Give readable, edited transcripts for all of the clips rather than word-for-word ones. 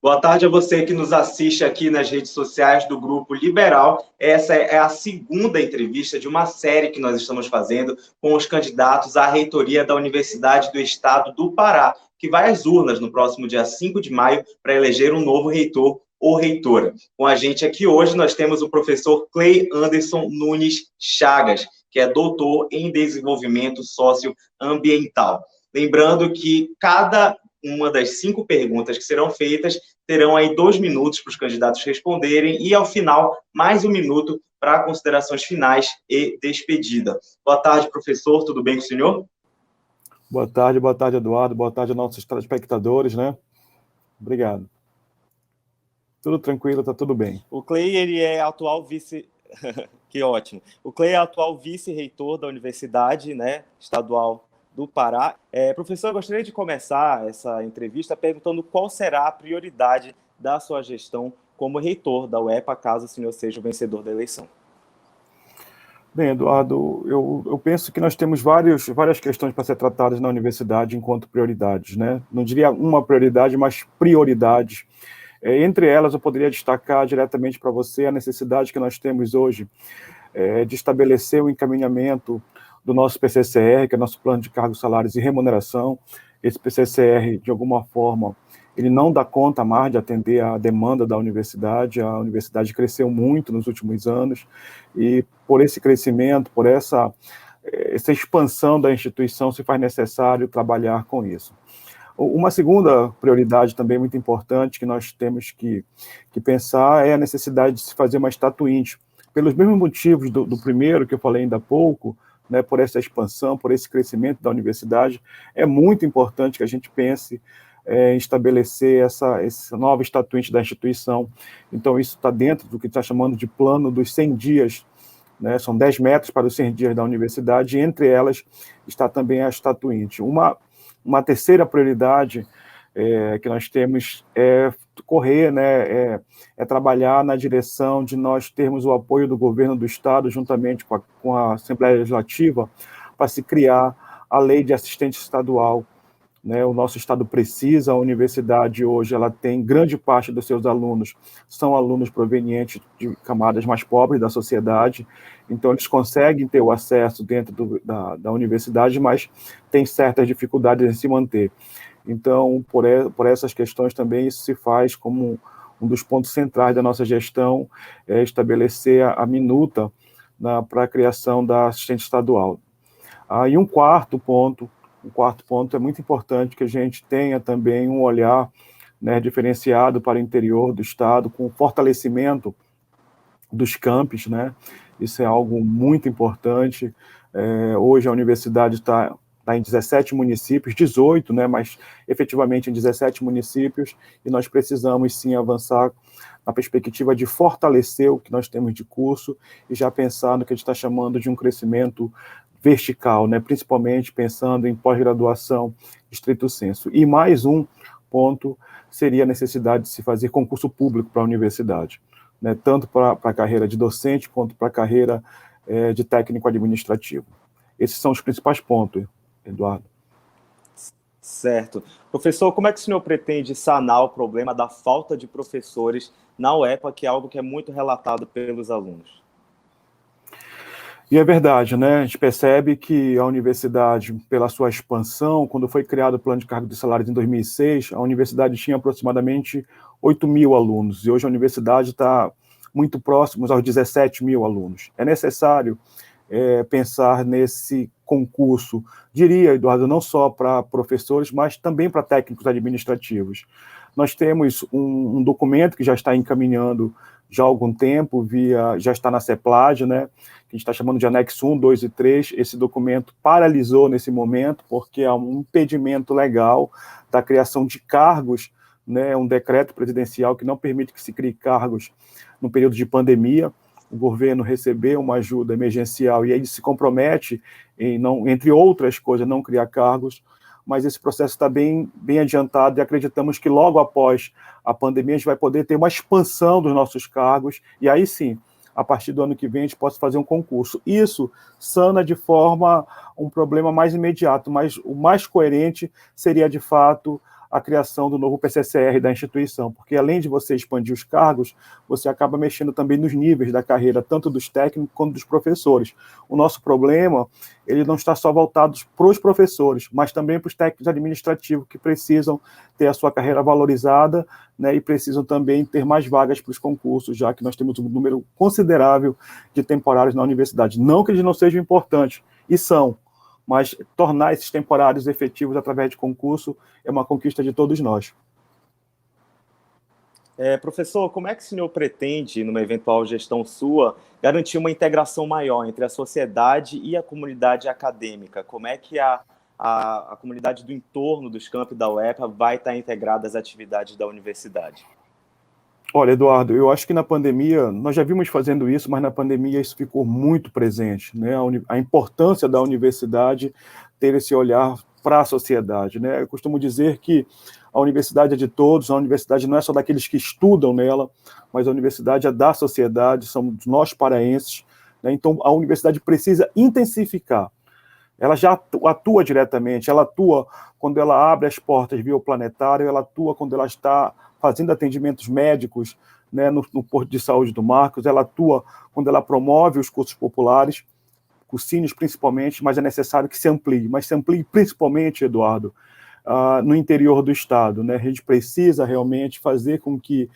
Boa tarde a você que nos assiste aqui nas redes sociais do Grupo Liberal. Essa é a segunda entrevista de uma série que nós estamos fazendo com os candidatos à reitoria da Universidade do Estado do Pará, que vai às urnas no próximo dia 5 de maio para eleger um novo reitor ou reitora. Com a gente aqui hoje nós temos o professor Clay Anderson Nunes Chagas, que é doutor em desenvolvimento socioambiental. Lembrando que cada uma das 5 perguntas que serão feitas terão aí 2 minutos para os candidatos responderem e, ao final, mais 1 minuto para considerações finais e despedida. Boa tarde, professor. Tudo bem com o senhor? Boa tarde, Eduardo. Boa tarde aos nossos telespectadores, né? Obrigado. Tudo tranquilo, tá tudo bem. O Clay, ele é atual vice... Que ótimo. O Clay é atual vice-reitor da Universidade, né, Estadual do Pará. Professor, eu gostaria de começar essa entrevista perguntando qual será a prioridade da sua gestão como reitor da UEPA, caso o senhor seja o vencedor da eleição. Bem, Eduardo, eu penso que nós temos várias questões para ser tratadas na universidade enquanto prioridades, né? Não diria uma prioridade, mas prioridades. Entre elas, eu poderia destacar diretamente para você a necessidade que nós temos hoje de estabelecer o encaminhamento do nosso PCCR, que é nosso Plano de Cargos, Salários e Remuneração. Esse PCCR, de alguma forma, ele não dá conta mais de atender a demanda da universidade. A universidade cresceu muito nos últimos anos e, por esse crescimento, por essa expansão da instituição, se faz necessário trabalhar com isso. Uma segunda prioridade também muito importante que nós temos que pensar é a necessidade de se fazer uma estatuinte. Pelos mesmos motivos do primeiro, que eu falei ainda há pouco, né, por essa expansão, por esse crescimento da universidade, é muito importante que a gente pense em estabelecer essa nova estatuinte da instituição. Então, isso está dentro do que está chamando de plano dos 100 dias, né, são 10 metas para os 100 dias da universidade, e entre elas está também a estatuinte. Uma terceira prioridade que nós temos é correr, né, é trabalhar na direção de nós termos o apoio do governo do Estado, juntamente com a Assembleia Legislativa, para se criar a lei de assistente estadual. Né? O nosso Estado precisa, a universidade hoje ela tem grande parte dos seus alunos, são alunos provenientes de camadas mais pobres da sociedade, então eles conseguem ter o acesso dentro da universidade, mas tem certas dificuldades em se manter. Então, por essas questões também, isso se faz como um dos pontos centrais da nossa gestão, estabelecer a minuta para a criação da assistente estadual. E um quarto ponto é muito importante que a gente tenha também um olhar, né, diferenciado para o interior do Estado, com o fortalecimento dos campos, né? Isso é algo muito importante. Hoje a universidade está em 17 municípios, 18, né, mas efetivamente em 17 municípios, e nós precisamos sim avançar na perspectiva de fortalecer o que nós temos de curso e já pensar no que a gente está chamando de um crescimento vertical, né, principalmente pensando em pós-graduação estrito sensu. E mais um ponto seria a necessidade de se fazer concurso público para a universidade, né, tanto para a carreira de docente quanto para a carreira de técnico administrativo. Esses são os principais pontos, Eduardo. Certo. Professor, como é que o senhor pretende sanar o problema da falta de professores na UEPA, que é algo que é muito relatado pelos alunos? E é verdade, né? A gente percebe que a universidade, pela sua expansão, quando foi criado o Plano de Cargos e Salários em 2006, a universidade tinha aproximadamente 8 mil alunos, e hoje a universidade está muito próximo aos 17 mil alunos. É necessário pensar nesse concurso, diria, Eduardo, não só para professores, mas também para técnicos administrativos. Nós temos um documento que já está encaminhando já há algum tempo, já está na CEPLAG, né, que a gente está chamando de anexo 1, 2 e 3, esse documento paralisou nesse momento, porque há um impedimento legal da criação de cargos, né, um decreto presidencial que não permite que se crie cargos no período de pandemia. O governo recebeu uma ajuda emergencial e ele se compromete em, não, entre outras coisas, não criar cargos, mas esse processo está bem adiantado e acreditamos que logo após a pandemia a gente vai poder ter uma expansão dos nossos cargos e aí sim, a partir do ano que vem a gente possa fazer um concurso. Isso sana de forma um problema mais imediato, mas o mais coerente seria de fato a criação do novo PCCR da instituição, porque além de você expandir os cargos, você acaba mexendo também nos níveis da carreira, tanto dos técnicos quanto dos professores. O nosso problema, ele não está só voltado para os professores, mas também para os técnicos administrativos que precisam ter a sua carreira valorizada, né, e precisam também ter mais vagas para os concursos, já que nós temos um número considerável de temporários na universidade. Não que eles não sejam importantes, e são, mas tornar esses temporários efetivos através de concurso é uma conquista de todos nós. Professor, como é que o senhor pretende, numa eventual gestão sua, garantir uma integração maior entre a sociedade e a comunidade acadêmica? Como é que a comunidade do entorno dos campi da UEPA vai estar integrada às atividades da universidade? Olha, Eduardo, eu acho que na pandemia, nós já vimos fazendo isso, mas na pandemia isso ficou muito presente, né? A importância da universidade ter esse olhar para a sociedade, né? Eu costumo dizer que a universidade é de todos, a universidade não é só daqueles que estudam nela, mas a universidade é da sociedade, somos nós paraenses, né? Então a universidade precisa intensificar. Ela já atua diretamente, ela atua quando ela abre as portas via o planetário, ela atua quando ela está fazendo atendimentos médicos, né, no Posto de Saúde do Marcos, ela atua quando ela promove os cursos populares, cursinhos principalmente, mas é necessário que se amplie, mas se amplie principalmente, Eduardo, no interior do estado, né? A gente precisa realmente fazer com que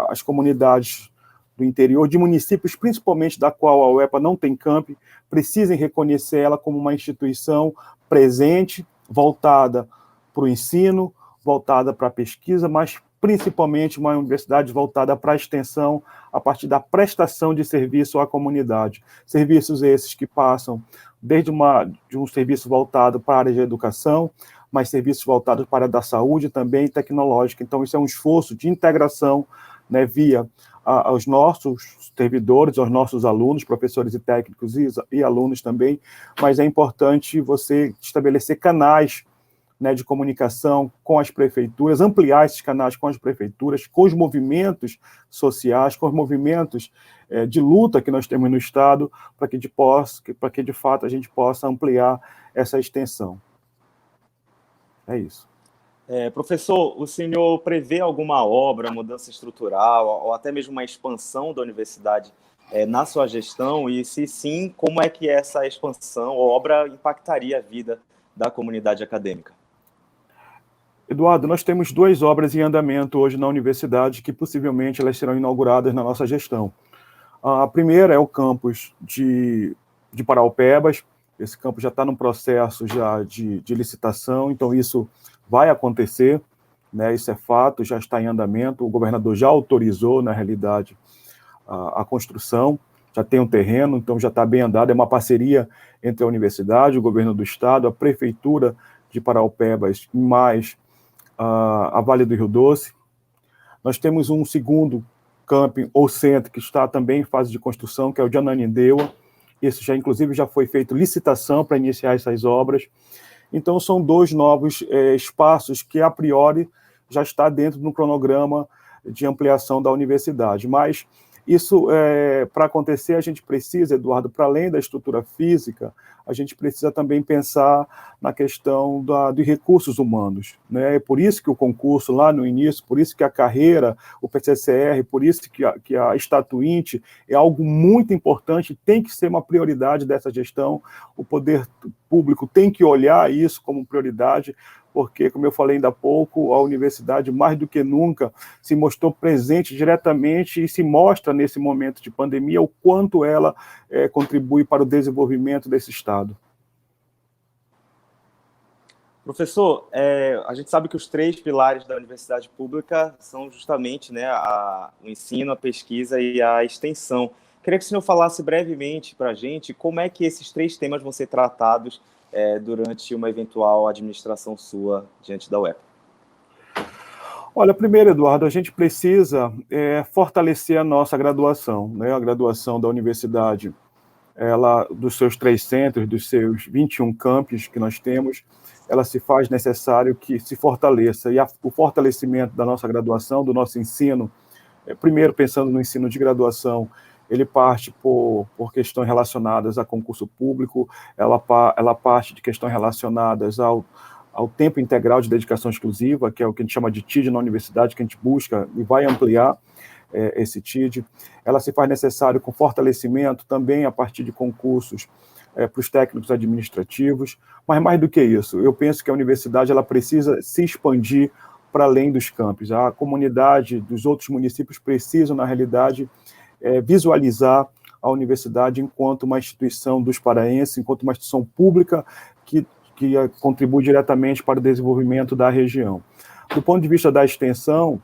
as comunidades do interior, de municípios principalmente da qual a UEPA não tem campi, precisem reconhecer ela como uma instituição presente, voltada para o ensino, voltada para a pesquisa, mas principalmente uma universidade voltada para a extensão a partir da prestação de serviço à comunidade. Serviços esses que passam desde de um serviço voltado para a área de educação, mas serviços voltados para a da saúde também tecnológica. Então, isso é um esforço de integração, né, via aos nossos servidores, aos nossos alunos, professores e técnicos e alunos também, mas é importante você estabelecer canais, né, de comunicação com as prefeituras, ampliar esses canais com as prefeituras, com os movimentos sociais, com os movimentos de luta que nós temos no Estado, para que de fato a gente possa ampliar essa extensão. É isso. Professor, o senhor prevê alguma obra, mudança estrutural, ou até mesmo uma expansão da universidade na sua gestão? E se sim, como é que essa expansão ou obra impactaria a vida da comunidade acadêmica? Eduardo, nós temos 2 obras em andamento hoje na universidade que possivelmente elas serão inauguradas na nossa gestão. A primeira é o campus de Paraupebas. Esse campus já está no processo já de licitação, então isso vai acontecer, né? Isso é fato, já está em andamento. O governador já autorizou, na realidade, a construção, já tem um terreno, então já está bem andado. É uma parceria entre a universidade, o governo do estado, a prefeitura de Paraupebas, mais a Vale do Rio Doce. Nós temos um segundo camping ou centro que está também em fase de construção, que é o de Ananindeua. Esse já, inclusive, já foi feito licitação para iniciar essas obras. Então, são 2 novos espaços que, a priori, já está dentro do cronograma de ampliação da universidade. Mas isso, para acontecer, a gente precisa, Eduardo, para além da estrutura física, a gente precisa também pensar na questão de recursos humanos, né? É por isso que o concurso lá no início, por isso que a carreira, o PCCR, por isso que a Estatuinte é algo muito importante, tem que ser uma prioridade dessa gestão. O poder público tem que olhar isso como prioridade, porque, como eu falei ainda há pouco, a universidade, mais do que nunca, se mostrou presente diretamente e se mostra, nesse momento de pandemia, o quanto ela contribui para o desenvolvimento desse Estado. Professor, a gente sabe que os 3 pilares da universidade pública são justamente, né, o ensino, a pesquisa e a extensão. Queria que o senhor falasse brevemente para a gente como é que esses 3 temas vão ser tratados durante uma eventual administração sua diante da UEPA. Olha, primeiro, Eduardo, a gente precisa fortalecer a nossa graduação, né? A graduação da universidade, ela, dos seus 3 centros, dos seus 21 campos que nós temos, ela se faz necessário que se fortaleça. E o fortalecimento da nossa graduação, do nosso ensino, primeiro pensando no ensino de graduação, ele parte por questões relacionadas a concurso público, ela parte de questões relacionadas ao tempo integral de dedicação exclusiva, que é o que a gente chama de TID na universidade, que a gente busca e vai ampliar esse TID. Ela se faz necessário com fortalecimento também a partir de concursos para os técnicos administrativos, mas mais do que isso, eu penso que a universidade ela precisa se expandir para além dos campos. A comunidade dos outros municípios precisam, na realidade, visualizar a universidade enquanto uma instituição dos paraenses, enquanto uma instituição pública que contribui diretamente para o desenvolvimento da região. Do ponto de vista da extensão,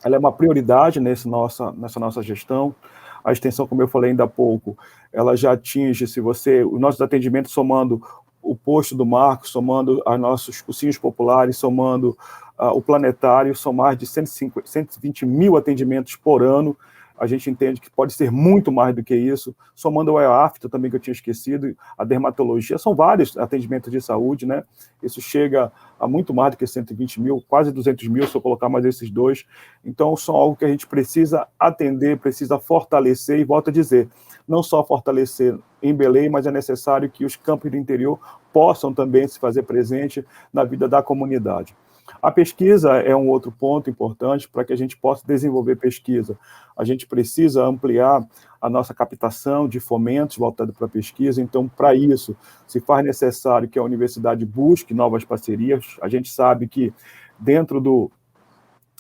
ela é uma prioridade nessa nossa gestão. A extensão, como eu falei ainda há pouco, ela já atinge, os nossos atendimentos, somando o posto do Marco, somando os nossos cursinhos populares, somando o planetário, são mais de 120 mil atendimentos por ano. A gente entende que pode ser muito mais do que isso, somando o EAFTA também, que eu tinha esquecido, a dermatologia, são vários atendimentos de saúde, né? Isso chega a muito mais do que 120 mil, quase 200 mil, se eu colocar mais esses dois. Então, são algo que a gente precisa atender, precisa fortalecer, e volto a dizer, não só fortalecer em Belém, mas é necessário que os campos do interior possam também se fazer presente na vida da comunidade. A pesquisa é um outro ponto importante para que a gente possa desenvolver pesquisa. A gente precisa ampliar a nossa captação de fomentos voltados para a pesquisa, então, para isso, se faz necessário que a universidade busque novas parcerias. A gente sabe que,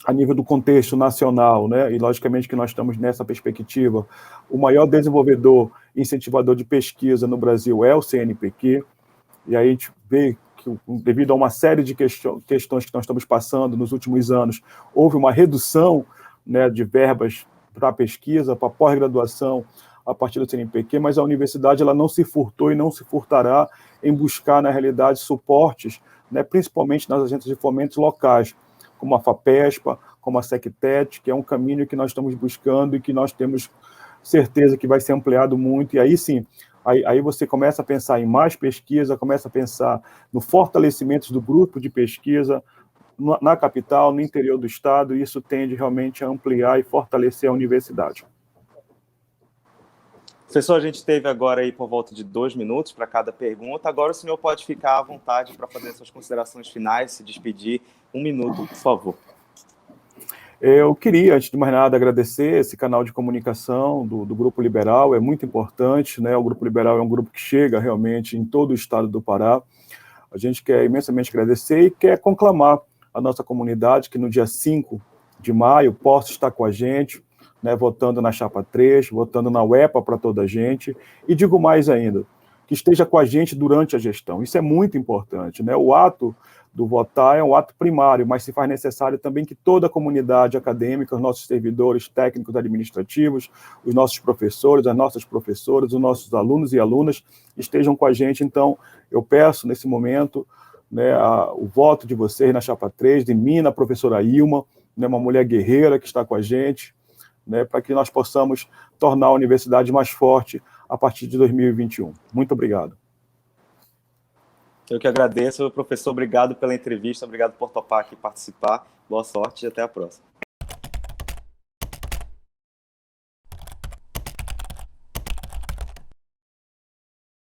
a nível do contexto nacional, né, e logicamente que nós estamos nessa perspectiva, o maior desenvolvedor e incentivador de pesquisa no Brasil é o CNPq, e aí a gente vê que, devido a uma série de questões que nós estamos passando nos últimos anos, houve uma redução, né, de verbas para a pesquisa, para a pós-graduação, a partir do CNPq, mas a universidade ela não se furtou e não se furtará em buscar, na realidade, suportes, né, principalmente nas agências de fomentos locais, como a FAPESPA, como a SECTET, que é um caminho que nós estamos buscando e que nós temos certeza que vai ser ampliado muito, e aí sim, aí você começa a pensar em mais pesquisa, começa a pensar no fortalecimento do grupo de pesquisa na capital, no interior do estado, e isso tende realmente a ampliar e fortalecer a universidade. Professor, a gente teve agora aí por volta de 2 minutos para cada pergunta. Agora o senhor pode ficar à vontade para fazer suas considerações finais, se despedir. 1 minuto, por favor. Eu queria, antes de mais nada, agradecer esse canal de comunicação do Grupo Liberal, é muito importante, né? O Grupo Liberal é um grupo que chega realmente em todo o estado do Pará. A gente quer imensamente agradecer e quer conclamar a nossa comunidade que no dia 5 de maio possa estar com a gente, né, votando na Chapa 3, votando na UEPA para toda a gente, e digo mais ainda, que esteja com a gente durante a gestão. Isso é muito importante, né? O ato do votar é um ato primário, mas se faz necessário também que toda a comunidade acadêmica, os nossos servidores técnicos administrativos, os nossos professores, as nossas professoras, os nossos alunos e alunas estejam com a gente. Então, eu peço nesse momento, né, o voto de vocês na Chapa 3, de mim, na professora Ilma, né, uma mulher guerreira que está com a gente, né, para que nós possamos tornar a universidade mais forte a partir de 2021. Muito obrigado. Eu que agradeço, professor, obrigado pela entrevista, obrigado por topar aqui participar. Boa sorte e até a próxima.